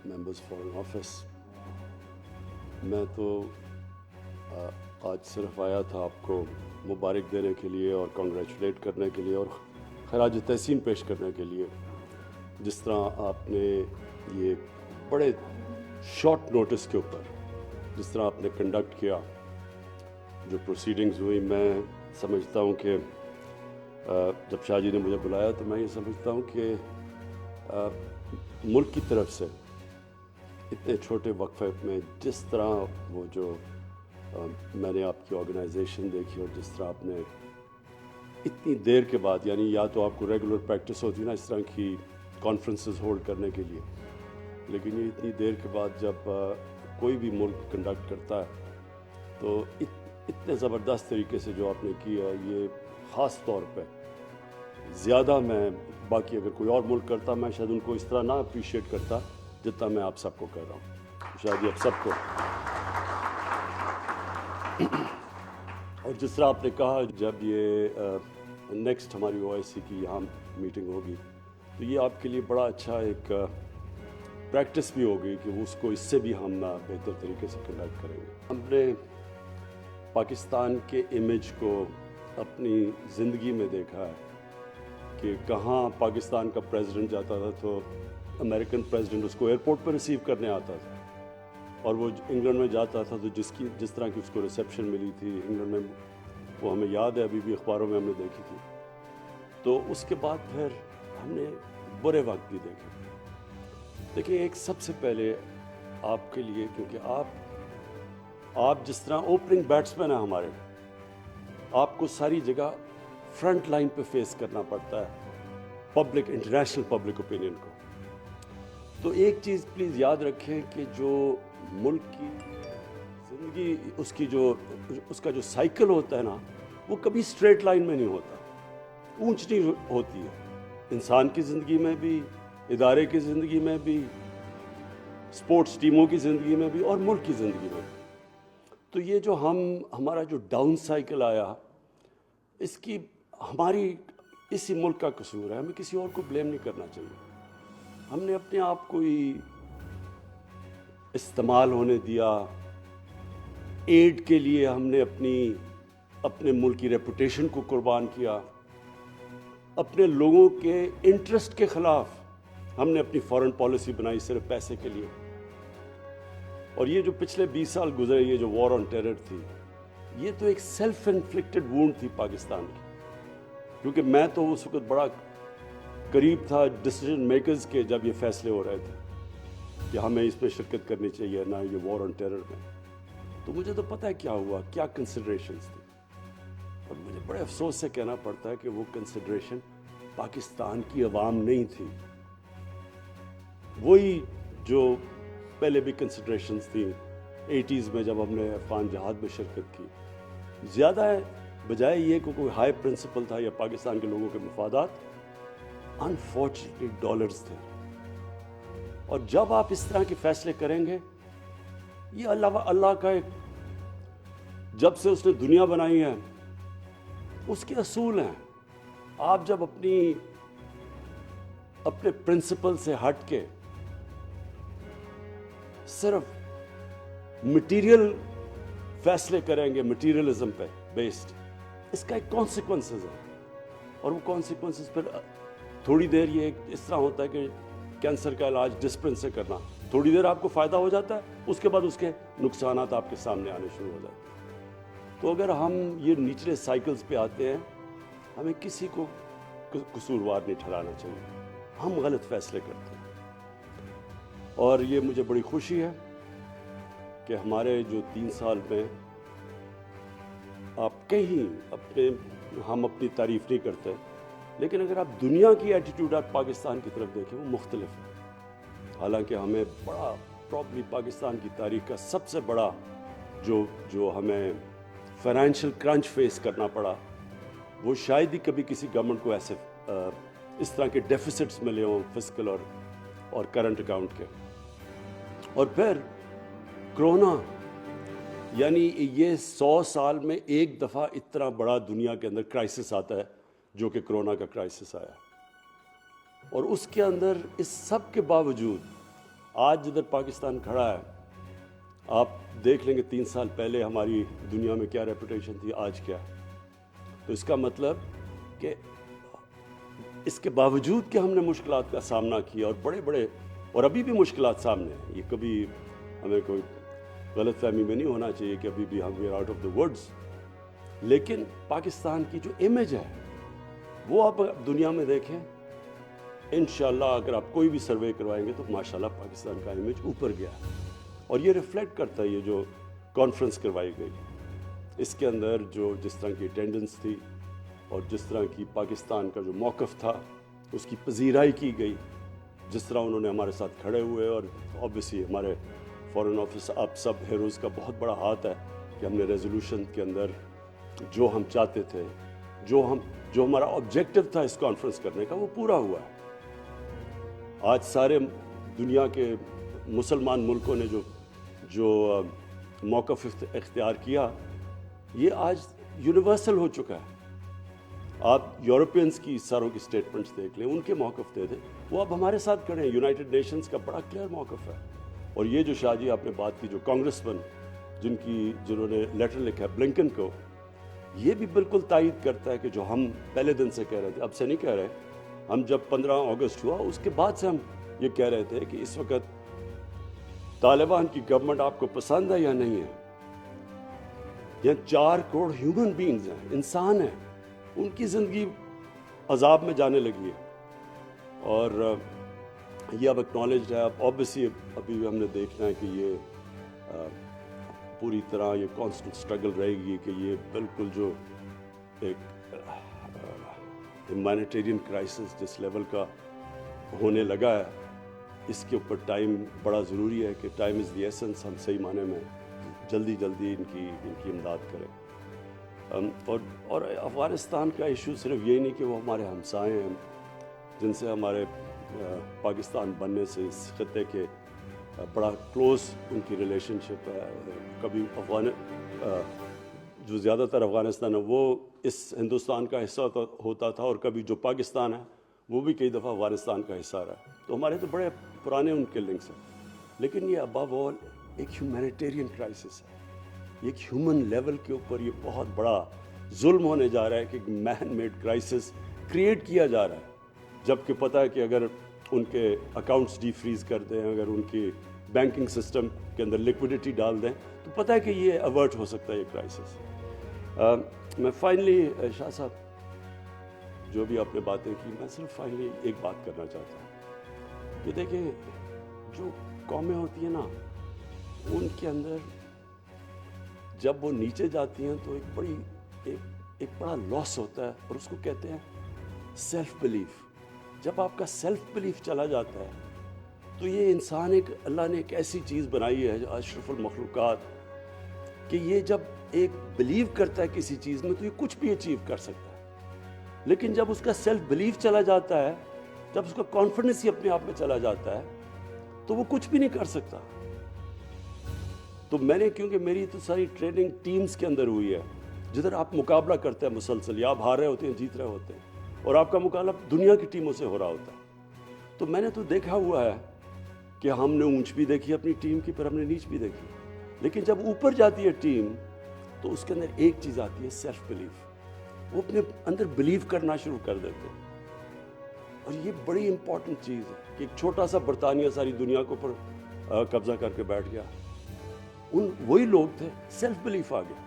Members foreign office, میں تو آج صرف آیا تھا آپ کو مبارک دینے کے لیے اور کنگریچولیٹ کرنے کے لیے اور خراج تحسین پیش کرنے کے لیے، جس طرح آپ نے یہ بڑے شارٹ نوٹس کے اوپر جس طرح آپ نے کنڈکٹ کیا جو پروسیڈنگز ہوئی. میں سمجھتا ہوں کہ جب شاہ جی نے مجھے بلایا تو میں یہ سمجھتا ہوں کہ ملک کی طرف سے اتنے چھوٹے وقفے میں جس طرح وہ جو میں نے آپ کی آرگنائزیشن دیکھی اور جس طرح آپ نے اتنی دیر کے بعد، یعنی یا تو آپ کو ریگولر پریکٹس ہوتی نا اس طرح کی کانفرنسز ہولڈ کرنے کے لیے، لیکن یہ اتنی دیر کے بعد جب کوئی بھی ملک کنڈکٹ کرتا ہے تو اتنے زبردست طریقے سے جو آپ نے کیا، یہ خاص طور پہ زیادہ میں باقی اگر کوئی اور ملک کرتا میں شاید ان کو اس طرح نہ اپریشیٹ کرتا جتنا میں آپ سب کو کر رہا ہوں. شاید آپ سب کو، اور جس طرح آپ نے کہا جب یہ نیکسٹ ہماری OIC کی یہاں میٹنگ ہوگی تو یہ آپ کے لیے بڑا اچھا ایک پریکٹس بھی ہوگی کہ اس کو اس سے بھی ہم بہتر طریقے سے کنڈکٹ کریں گے. ہم نے پاکستان کے امیج کو اپنی زندگی میں دیکھا ہے کہ کہاں پاکستان کا پریزیڈنٹ جاتا تھا تو امریکن پریزیڈنٹ اس کو ایئرپورٹ پہ ریسیو کرنے آتا تھا، اور وہ انگلینڈ میں جاتا تھا تو جس طرح کی اس کو ریسیپشن ملی تھی انگلینڈ میں، وہ ہمیں یاد ہے، ابھی بھی اخباروں میں ہم نے دیکھی تھی. تو اس کے بعد پھر ہم نے برے وقت بھی دیکھے. دیکھیں، ایک سب سے پہلے آپ کے لیے، کیونکہ آپ جس طرح اوپننگ بیٹسمین ہیں ہمارے، آپ کو ساری جگہ فرنٹ لائن پہ فیس کرنا پڑتا ہے انٹرنیشنل پبلک اوپینین کو. تو ایک چیز پلیز یاد رکھیں کہ جو ملک کی زندگی، اس کا جو سائیکل ہوتا ہے نا، وہ کبھی اسٹریٹ لائن میں نہیں ہوتا، اونچ نہیں ہوتی ہے. انسان کی زندگی میں بھی، ادارے کی زندگی میں بھی، اسپورٹس ٹیموں کی زندگی میں بھی، اور ملک کی زندگی میں بھی. تو یہ جو ہمارا جو ڈاؤن سائیکل آیا، اس کی ہماری اسی ملک کا قصور ہے. ہمیں کسی اور کو بلیم نہیں کرنا چاہیے. ہم نے اپنے آپ کو ہی استعمال ہونے دیا. ایڈ کے لیے ہم نے اپنے ملک کی ریپوٹیشن کو قربان کیا. اپنے لوگوں کے انٹرسٹ کے خلاف ہم نے اپنی فارن پالیسی بنائی صرف پیسے کے لیے. اور یہ جو پچھلے 20 سال گزرے، یہ جو وار آن ٹیرر تھی، یہ تو ایک سیلف انفلکٹڈ وونڈ تھی پاکستان کی. کیونکہ میں تو اس وقت بڑا قریب تھا ڈیسیجن میکرز کے جب یہ فیصلے ہو رہے تھے کہ ہمیں اس میں شرکت کرنی چاہیے نہ یہ وار آن ٹیرر میں. تو مجھے تو پتہ ہے کیا ہوا، کیا کنسیڈریشنز تھی. اور مجھے بڑے افسوس سے کہنا پڑتا ہے کہ وہ کنسیڈریشن پاکستان کی عوام نہیں تھی. وہی جو پہلے بھی کنسیڈریشنز تھیں 80s میں جب ہم نے افغان جہاد میں شرکت کی. زیادہ ہے بجائے یہ کہ کوئی ہائی پرنسپل تھا یا پاکستان کے لوگوں کے مفادات، انفارچونیٹلی ڈالرز تھے. اور جب آپ اس طرح کے فیصلے کریں گے، یہ اللہ کا ایک، جب سے اس نے دنیا بنائی ہے اس کے اصول ہیں. آپ جب اپنے پرنسپل سے ہٹ کے صرف مٹیریل فیصلے کریں گے، مٹیریلزم پہ بیسڈ، اس کا ایک کانسیکوینسز ہے. اور وہ کانسیکوینسز پھر تھوڑی دیر یہ اس طرح ہوتا ہے کہ کینسر کا علاج ڈسپرن سے کرنا، تھوڑی دیر آپ کو فائدہ ہو جاتا ہے، اس کے بعد اس کے نقصانات آپ کے سامنے آنے شروع ہو جاتے ہیں. تو اگر ہم یہ نچلے سائیکلز پہ آتے ہیں، ہمیں کسی کو قصوروار نہیں ٹھہرانا چاہیے. ہم غلط فیصلے کرتے ہیں. اور یہ مجھے بڑی خوشی ہے کہ ہمارے جو 3 سال میں آپ ہم اپنی تعریف نہیں کرتے، لیکن اگر آپ دنیا کی ایٹیٹیوڈ آپ پاکستان کی طرف دیکھیں وہ مختلف ہے. حالانکہ ہمیں بڑا پرابلی پاکستان کی تاریخ کا سب سے بڑا جو ہمیں فائنینشیل کرنچ فیس کرنا پڑا، وہ شاید ہی کبھی کسی گورنمنٹ کو ایسے اس طرح کے ڈیفیسٹس ملے ہوں فسکل اور کرنٹ اکاؤنٹ کے. اور پھر کرونا، یعنی یہ 100 سال میں ایک دفعہ اتنا بڑا دنیا کے اندر کرائسس آتا ہے جو کہ کرونا کا کرائسس آیا. اور اس کے اندر اس سب کے باوجود آج جدھر پاکستان کھڑا ہے آپ دیکھ لیں گے 3 سال پہلے ہماری دنیا میں کیا ریپوٹیشن تھی، آج کیا. تو اس کا مطلب کہ اس کے باوجود کہ ہم نے مشکلات کا سامنا کیا اور بڑے بڑے اور ابھی بھی مشکلات سامنے ہیں، یہ کبھی ہمیں کوئی غلط فہمی میں نہیں ہونا چاہیے کہ ابھی بھی ہم we are out of the woods, لیکن پاکستان کی جو امیج ہے وہ آپ دنیا میں دیکھیں انشاءاللہ اگر آپ کوئی بھی سروے کروائیں گے تو ماشاءاللہ پاکستان کا امیج اوپر گیا ہے. اور یہ ریفلیکٹ کرتا ہے یہ جو کانفرنس کروائی گئی، اس کے اندر جو جس طرح کی اٹینڈنس تھی اور جس طرح کی پاکستان کا جو موقف تھا اس کی پذیرائی کی گئی، جس طرح انہوں نے ہمارے ساتھ کھڑے ہوئے. اور اوبیسلی ہمارے فارن آفس آپ سب ہیروز کا بہت بڑا ہاتھ ہے کہ ہم نے ریزولوشن کے اندر جو ہم چاہتے تھے، جو ہمارا آبجیکٹو تھا اس کانفرنس کرنے کا، وہ پورا ہوا ہے. آج سارے دنیا کے مسلمان ملکوں نے جو موقف اختیار کیا، یہ آج یونیورسل ہو چکا ہے. آپ یورپینز کی ساروں کی سٹیٹمنٹس دیکھ لیں، ان کے موقف تھے وہ اب ہمارے ساتھ کھڑے ہیں. یونائٹڈ نیشنز کا بڑا کلیئر موقف ہے. اور یہ جو شاہ جی آپ نے بات کی، جو کانگریس مین جنہوں نے لیٹر لکھا ہے بلنکن کو، یہ بھی بالکل تائید کرتا ہے کہ جو ہم پہلے دن سے کہہ رہے تھے، اب سے نہیں کہہ رہے. ہم جب 15 اگست ہوا اس کے بعد سے ہم یہ کہہ رہے تھے کہ اس وقت طالبان کی گورنمنٹ آپ کو پسند ہے یا نہیں ہے. یہاں 4 کروڑ ہیومن بینگز ہیں، انسان ہیں، ان کی زندگی عذاب میں جانے لگی ہے. اور یہ اب اکنالجڈ ہے. اب اوبیسلی ابھی بھی ہم نے دیکھنا ہے کہ یہ پوری طرح یہ کانسٹنٹ اسٹرگل رہے گی کہ یہ بالکل جو ایک ہیومینیٹیرین کرائسس جس لیول کا ہونے لگا ہے، اس کے اوپر ٹائم بڑا ضروری ہے کہ ٹائم از دی ایسنس. ہم صحیح معنی میں جلدی ان کی امداد کریں. اور افغانستان کا ایشو صرف یہی نہیں کہ وہ ہمارے ہمسائے ہیں جن سے ہمارے پاکستان بننے سے اس خطے کے بڑا کلوز ان کی ریلیشن شپ ہے. کبھی جو زیادہ تر افغانستان ہے وہ اس ہندوستان کا حصہ ہوتا تھا، اور کبھی جو پاکستان ہے وہ بھی کئی دفعہ افغانستان کا حصہ رہا. تو ہمارے تو بڑے پرانے ان کے لنکس ہیں. لیکن یہ ابو آل ایک ہیومینیٹیرین کرائسس ہے. یہ ایک ہیومن لیول کے اوپر یہ بہت بڑا ظلم ہونے جا رہا ہے کہ مین میڈ کرائسس کریٹ کیا جا رہا ہے، جبکہ پتہ ہے کہ اگر ان کے اکاؤنٹس ڈی فریز کر دیں، اگر ان کی بینکنگ سسٹم کے اندر لیکوڈیٹی ڈال دیں تو پتہ ہے کہ یہ ایورٹ ہو سکتا ہے یہ کرائسس. میں فائنلی شاہ صاحب جو بھی آپ نے باتیں کی، میں صرف فائنلی ایک بات کرنا چاہتا ہوں کہ دیکھیں جو قومیں ہوتی ہیں نا، ان کے اندر جب وہ نیچے جاتی ہیں تو ایک بڑا لاس ہوتا ہے، اور اس کو کہتے ہیں سیلف بلیف. جب آپ کا سیلف بلیف چلا جاتا ہے تو یہ انسان اللہ نے ایک ایسی چیز بنائی ہے اشرف المخلوقات کہ یہ جب ایک بلیو کرتا ہے کسی چیز میں تو یہ کچھ بھی اچیو کر سکتا ہے. لیکن جب اس کا سیلف بلیف چلا جاتا ہے، جب اس کا کانفیڈنس ہی اپنے آپ میں چلا جاتا ہے تو وہ کچھ بھی نہیں کر سکتا. تو میں نے کیونکہ میری تو ساری ٹریننگ ٹیمز کے اندر ہوئی ہے، جدھر آپ مقابلہ کرتے ہیں مسلسل، یا آپ ہار رہے ہوتے ہیں جیت رہے ہوتے ہیں، اور آپ کا مقابلہ دنیا کی ٹیموں سے ہو رہا ہوتا ہے. تو میں نے تو دیکھا ہوا ہے کہ ہم نے اونچ بھی دیکھی اپنی ٹیم کی، پھر ہم نے نیچ بھی دیکھی. لیکن جب اوپر جاتی ہے ٹیم تو اس کے اندر ایک چیز آتی ہے سیلف بلیف. وہ اپنے اندر بلیو کرنا شروع کر دیتے ہیں. اور یہ بڑی امپورٹنٹ چیز ہے کہ ایک چھوٹا سا برطانیہ ساری دنیا کے اوپر قبضہ کر کے بیٹھ گیا. وہی لوگ تھے، سیلف بلیف آ گیا.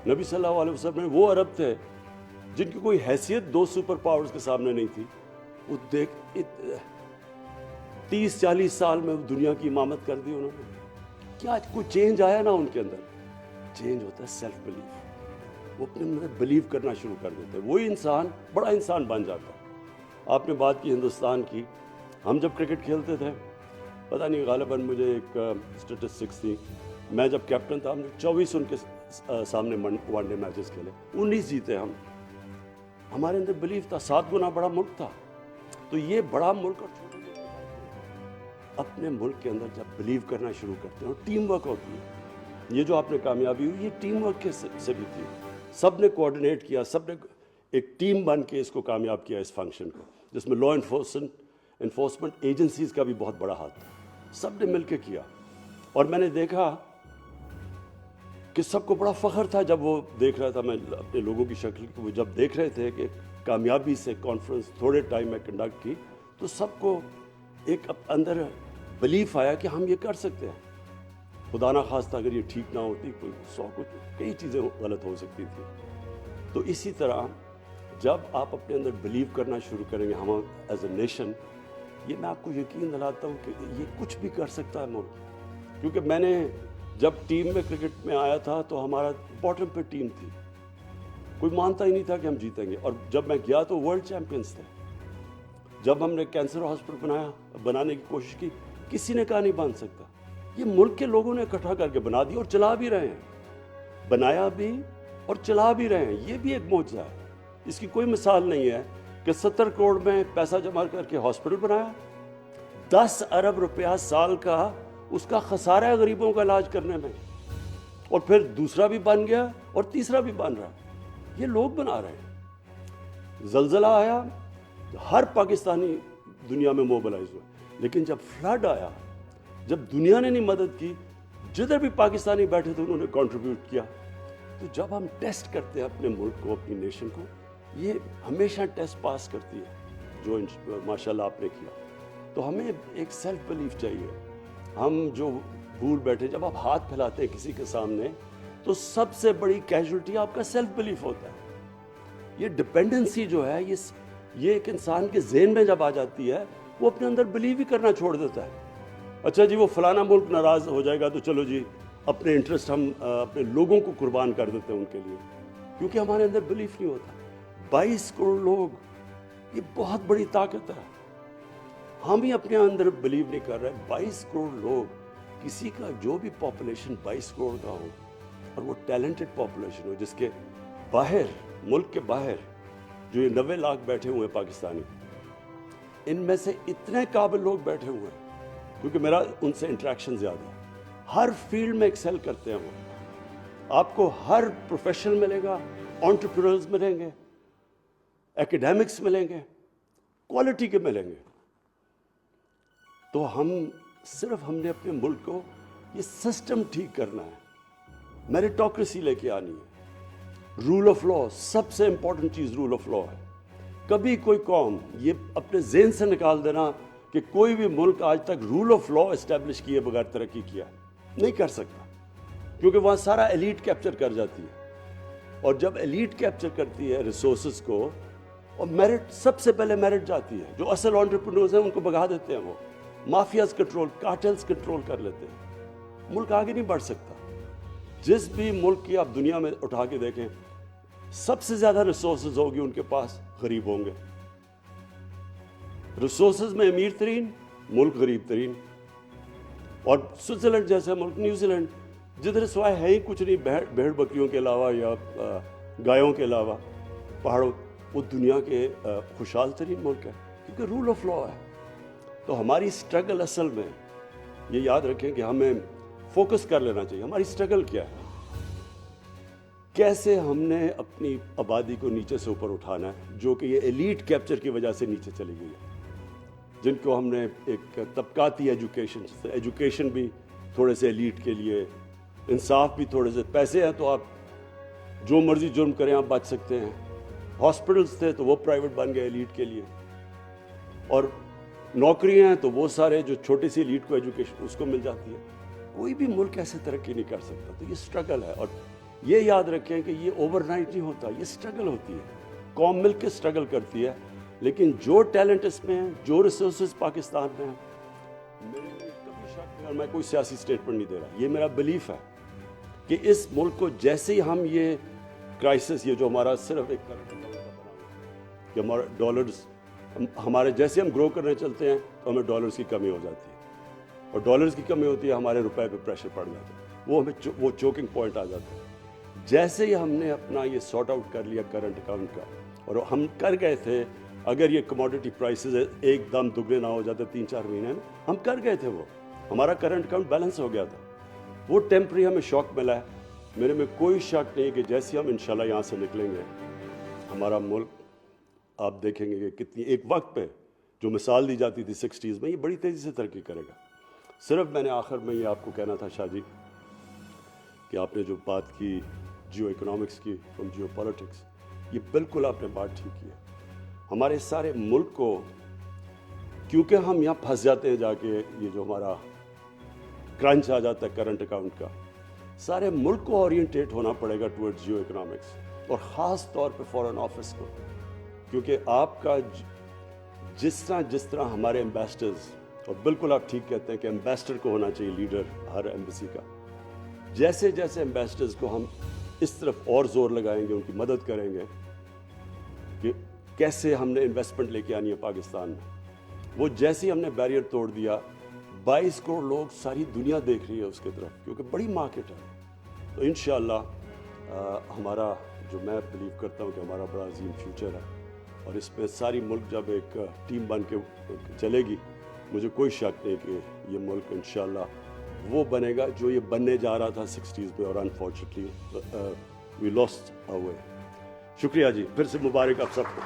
نبی صلی اللہ علیہ وسلم وہ عرب تھے جن کی کوئی حیثیت 2 سپر پاورز کے سامنے نہیں تھی. وہ 30-40 سال میں دنیا کی امامت کر دی انہوں نے. کیا کوئی چینج آیا نا ان کے اندر؟ چینج ہوتا ہے سیلف بلیف. وہ اپنے اندر بلیو کرنا شروع کر دیتے ہیں. وہی انسان بڑا انسان بن جاتا ہے. آپ نے بات کی ہندوستان کی. ہم جب کرکٹ کھیلتے تھے، پتہ نہیں غالباً مجھے ایک اسٹیٹسٹکس تھی، میں جب کیپٹن تھا ہم نے 24 ان کے سامنے ون ڈے میچز کھیلے، 19 جیتے ہم. ہمارے اندر بلیف تھا. 7 گنا بڑا ملک تھا. تو یہ بڑا ملک اور چھوٹے ملک اپنے ملک کے اندر جب بلیو کرنا شروع کرتے ہیں اور ٹیم ورک ہوتی ہے، یہ جو آپ نے کامیابی ہوئی یہ ٹیم ورک کے سے بھی تھی. سب نے کوآرڈینیٹ کیا، سب نے ایک ٹیم بن کے اس کو کامیاب کیا، اس فنکشن کو، جس میں لا انفورسمنٹ ایجنسیز کا بھی بہت بڑا ہاتھ تھا. سب نے مل کے کیا. اور میں نے دیکھا کہ سب کو بڑا فخر تھا جب وہ دیکھ رہا تھا, میں اپنے لوگوں کی شکل کو جب دیکھ رہے تھے کہ کامیابی سے کانفرنس تھوڑے ٹائم میں کنڈکٹ کی, تو سب کو ایک اندر بلیف آیا کہ ہم یہ کر سکتے ہیں. خدا نہ خواستہ اگر یہ ٹھیک نہ ہوتی, کوئی کئی چیزیں غلط ہو سکتی تھی. تو اسی طرح جب آپ اپنے اندر بلیو کرنا شروع کریں گے, ہم ایز اے نیشن, یہ میں آپ کو یقین دلاتا ہوں کہ یہ کچھ بھی کر سکتا ہے ملک. کیونکہ میں نے جب ٹیم میں کرکٹ میں آیا تھا تو ہمارا باٹم پہ ٹیم تھی, کوئی مانتا ہی نہیں تھا کہ ہم جیتیں گے. اور جب میں گیا تو ورلڈ چیمپئنس تھے. جب ہم نے کینسر ہاسپٹل بنانے کی کوشش کی, کسی نے کہا نہیں بن سکتا. یہ ملک کے لوگوں نے اکٹھا کر کے بنا دیا اور چلا بھی رہے ہیں, بنایا بھی اور چلا بھی رہے ہیں. یہ بھی ایک معجزہ ہے, اس کی کوئی مثال نہیں ہے کہ 70 کروڑ میں پیسہ جمع کر کے ہاسپٹل بنایا, 10 ارب روپیہ سال کا اس کا خسارہ ہے غریبوں کا علاج کرنے میں, اور پھر دوسرا بھی بن گیا اور تیسرا بھی بن رہا. یہ لوگ بنا رہے ہیں. زلزلہ آیا, ہر پاکستانی دنیا میں موبلائز ہوا, لیکن جب فلڈ آیا, جب دنیا نے نہیں مدد کی, جدھر بھی پاکستانی بیٹھے تھے انہوں نے کنٹریبیوٹ کیا. تو جب ہم ٹیسٹ کرتے ہیں اپنے ملک کو, اپنی نیشن کو, یہ ہمیشہ ٹیسٹ پاس کرتی ہے, جو ماشاءاللہ آپ نے کیا. تو ہمیں ایک سیلف بلیف چاہیے. ہم جو بھول بیٹھے, جب آپ ہاتھ پھیلاتے ہیں کسی کے سامنے, تو سب سے بڑی کیجولٹی آپ کا سیلف بلیف ہوتا ہے. یہ ڈپینڈنسی جو ہے, یہ ایک انسان کے ذہن میں جب آ جاتی ہے, وہ اپنے اندر بلیو ہی کرنا چھوڑ دیتا ہے. اچھا جی, وہ فلانا ملک ناراض ہو جائے گا تو چلو جی اپنے انٹرسٹ ہم اپنے لوگوں کو قربان کر دیتے ہیں ان کے لیے, کیونکہ ہمارے اندر بلیف نہیں ہوتا. 22 کروڑ لوگ, یہ بہت بڑی طاقت ہے. ہم ہی اپنے اندر بلیو نہیں کر رہے. 22 کروڑ لوگ, کسی کا جو بھی پاپولیشن 22 کروڑ کا ہو, اور وہ ٹیلنٹڈ پاپولیشن ہو, جس کے باہر, ملک کے باہر جو یہ 90 لاکھ بیٹھے ہوئے ہیں پاکستانی, ان میں سے اتنے قابل لوگ بیٹھے ہوئے ہیں, کیونکہ میرا ان سے انٹریکشن زیادہ ہے, ہر فیلڈ میں ایکسل کرتے ہیں وہ. آپ کو ہر پروفیشن ملے گا, انٹرپرینورز ملیں گے, ایکیڈیمکس ملیں گے, کوالٹی کے ملیں گے. تو ہم نے اپنے ملک کو یہ سسٹم ٹھیک کرنا ہے, میریٹوکریسی لے کے آنی ہے, رول آف لا. سب سے امپورٹنٹ چیز رول آف لا ہے. کبھی کوئی قوم یہ اپنے ذہن سے نکال دینا کہ کوئی بھی ملک آج تک رول آف لا اسٹیبلش کیے بغیر ترقی کیا, نہیں کر سکتا, کیونکہ وہاں سارا ایلیٹ کیپچر کر جاتی ہے. اور جب ایلیٹ کیپچر کرتی ہے ریسورسز کو, اور میرٹ, سب سے پہلے میرٹ جاتی ہے, جو اصل انٹرپرینورز ہیں ان کو بھگا دیتے ہیں, وہ مافیاز کنٹرول, کارٹلز کنٹرول کر لیتے ہیں, ملک آگے نہیں بڑھ سکتا. جس بھی ملک کی آپ دنیا میں اٹھا کے دیکھیں, سب سے زیادہ ریسورسز ہوگی ان کے پاس, غریب ہوں گے. ریسورسز میں امیر ترین ملک, غریب ترین. اور سوئٹزرلینڈ جیسا ملک, نیوزی لینڈ, جدھر سوائے ہے ہی کچھ نہیں بھیڑ بکریوں کے علاوہ یا گایوں کے علاوہ, پہاڑوں, وہ دنیا کے خوشحال ترین ملک ہے, کیونکہ رول آف لا ہے. تو ہماری سٹرگل اصل میں, یہ یاد رکھیں کہ ہمیں فوکس کر لینا چاہیے, ہماری سٹرگل کیا ہے, کیسے ہم نے اپنی آبادی کو نیچے سے اوپر اٹھانا ہے, جو کہ یہ ایلیٹ کیپچر کی وجہ سے نیچے چلی گئی ہے, جن کو ہم نے ایک طبقاتی ایجوکیشن بھی تھوڑے سے ایلیٹ کے لیے, انصاف بھی تھوڑے سے, پیسے ہیں تو آپ جو مرضی جرم کریں آپ بچ سکتے ہیں. ہاسپٹلز تھے تو وہ پرائیویٹ بن گئے ایلیٹ کے لیے, اور نوکریاں ہیں تو وہ سارے جو چھوٹی سی ایلیٹ کو ایجوکیشن اس کو مل جاتی ہے. کوئی بھی ملک ایسے ترقی نہیں کر سکتا. تو یہ سٹرگل ہے, اور یہ یاد رکھیں کہ یہ اوور نائٹ نہیں ہوتا, یہ سٹرگل ہوتی ہے. قوم مل کے سٹرگل کرتی ہے, لیکن جو ٹیلنٹ اس میں ہیں, جو ریسورسز پاکستان میں ہیں, میرے لیے کبھی شک نہیں, اور میں کوئی سیاسی اسٹیٹمنٹ نہیں دے رہا, یہ میرا بلیف ہے کہ اس ملک کو جیسے ہی ہم یہ کرائسس, یہ جو ہمارا صرف ایک کرنٹ اکاؤنٹ کا بنا کہ ہمارا ڈالرز, ہمارے جیسے ہم گرو کرنے چلتے ہیں تو ہمیں ڈالرز کی کمی ہو جاتی ہے, اور ڈالرز کی کمی ہوتی ہے ہمارے روپے پہ پریشر پڑ جاتا ہے, وہ چوکنگ پوائنٹ آ جاتا ہے. جیسے ہی ہم نے اپنا یہ سارٹ آؤٹ کر لیا کرنٹ اکاؤنٹ کا, اور ہم کر گئے تھے, اگر یہ کموڈٹی پرائسز ایک دم دگنے نہ ہو جاتے 3-4 مہینے میں, ہم کر گئے تھے, وہ ہمارا کرنٹ اکاؤنٹ بیلنس ہو گیا تھا. وہ ٹیمپری ہمیں شوق ملا ہے. میرے میں کوئی شک نہیں کہ جیسے ہم انشاءاللہ یہاں سے نکلیں گے, ہمارا ملک آپ دیکھیں گے کہ کتنی, ایک وقت پہ جو مثال دی جاتی تھی 60s میں, یہ بڑی تیزی سے ترقی کرے گا. صرف میں نے آخر میں یہ آپ کو کہنا تھا شاہ جی کہ آپ نے جو بات کی جیو اکنامکس کی فرام جیو پالیٹکس، یہ بالکل آپ نے بات ٹھیک کی ہے. ہمارے سارے ملک کو، کیونکہ ہم یہاں پھنس جاتے ہیں جا کے، یہ جو ہمارا کرنچ آ جاتا ہے کرنٹ اکاؤنٹ کا، سارے ملک کو اورینٹیٹ ہونا پڑے گا ٹورڈ جیو اکنامکس، اور خاص طور پہ فارن آفس کو. کیونکہ آپ کا جس طرح ہمارے ایمبیسڈرز، اور بالکل آپ ٹھیک کہتے ہیں کہ ایمبیسڈر کو ہونا چاہیے لیڈر ہر ایمبیسی کا، جیسے جیسے ایمبیسڈرز کو ہم اس طرف اور زور لگائیں گے، ان کی مدد کریں گے کہ کیسے ہم نے انویسٹمنٹ لے کے آنی ہے پاکستان میں. وہ جیسے ہی ہم نے بیریئر توڑ دیا، 22 کروڑ لوگ ساری دنیا دیکھ رہی ہے اس کی طرف، کیونکہ بڑی مارکیٹ ہے. تو انشاءاللہ ہمارا جو میں بلیو کرتا ہوں کہ ہمارا بڑا عظیم فیوچر ہے، اور اس پہ ساری ملک جب ایک ٹیم بن کے چلے گی، مجھے کوئی شک نہیں کہ یہ ملک انشاءاللہ وہ بنے گا جو یہ بننے جا رہا تھا 60s میں، اور انفارچونیٹلی وی لاسٹ اوے. شکریہ جی، پھر سے مبارک آپ سب کو.